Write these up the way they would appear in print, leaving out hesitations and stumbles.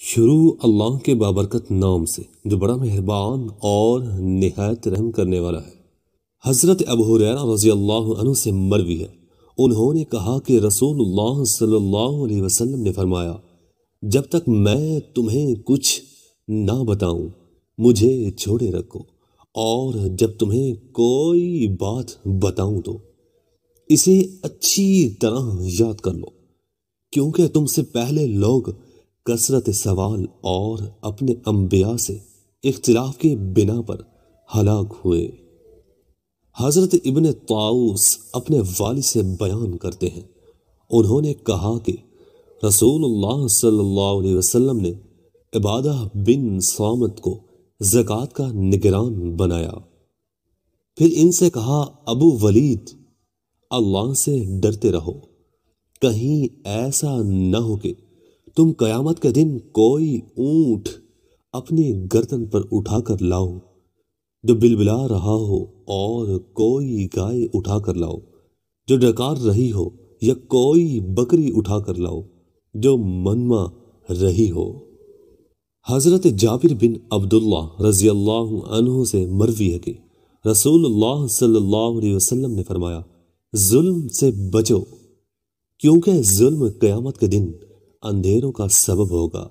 شروع اللہ کے بابرکت نام سے جو بڑا مہربان اور نہایت رحم کرنے والا ہے۔ حضرت ابو ہریرہ رضی اللہ عنہ سے مروی ہے، انہوں نے کہا کہ رسول اللہ صلی اللہ علیہ وسلم نے فرمایا، جب تک میں تمہیں کچھ نہ بتاؤں مجھے چھوڑے رکھو، اور جب تمہیں کوئی بات بتاؤں تو اسے اچھی طرح یاد کر لو، کیونکہ تم سے پہلے لوگ کثرت سوال اور اپنے انبیاء سے اختلاف کی بنا پر ہلاک ہوئے۔ حضرت ابن طاؤس اپنے والد سے بیان کرتے ہیں، انہوں نے کہا کہ رسول اللہ صلی اللہ علیہ وسلم نے عبادہ بن صامت کو زکوٰۃ کا نگران بنایا، پھر ان سے کہا، ابو ولید، اللہ سے ڈرتے رہو، کہیں ایسا نہ ہو کہ تم قیامت کے دن کوئی اونٹ اپنی گردن پر اٹھا کر لاؤ جو بلبلا رہا ہو، اور کوئی گائے اٹھا کر لاؤ جو ڈکار رہی ہو، یا کوئی بکری اٹھا کر لاؤ جو منما رہی ہو۔ حضرت جابر بن عبداللہ رضی اللہ عنہ سے مروی ہے کہ رسول اللہ صلی اللہ علیہ وسلم نے فرمایا، ظلم سے بچو، کیونکہ ظلم قیامت کے دن اندھیروں کا سبب ہوگا،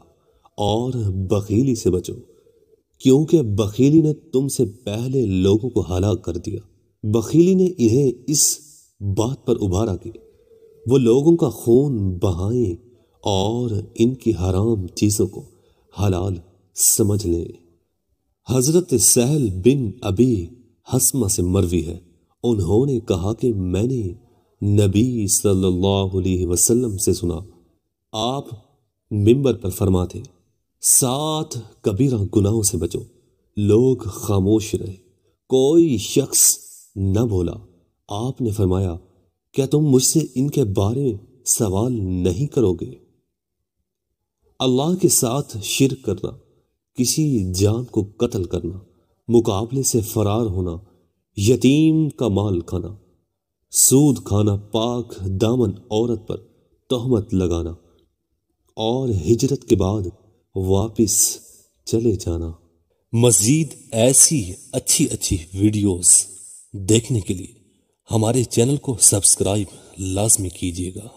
اور بخیلی سے بچو، کیونکہ بخیلی نے تم سے پہلے لوگوں کو ہلاک کر دیا۔ بخیلی نے انہیں اس بات پر ابھارا کہ وہ لوگوں کا خون بہائیں اور ان کی حرام چیزوں کو حلال سمجھ لیں۔ حضرت سہل بن ابی حسمہ سے مروی ہے، انہوں نے کہا کہ میں نے نبی صلی اللہ علیہ وسلم سے سنا، آپ منبر پر فرماتے، 7 کبیرہ گناہوں سے بچو۔ لوگ خاموش رہے، کوئی شخص نہ بولا۔ آپ نے فرمایا، کیا تم مجھ سے ان کے بارے میں سوال نہیں کرو گے؟ اللہ کے ساتھ شرک کرنا، کسی جان کو قتل کرنا، مقابلے سے فرار ہونا، یتیم کا مال کھانا، سود کھانا، پاک دامن عورت پر تہمت لگانا، اور ہجرت کے بعد واپس چلے جانا۔ مزید ایسی اچھی ویڈیوز دیکھنے کے لیے ہمارے چینل کو سبسکرائب لازمی کیجیے گا۔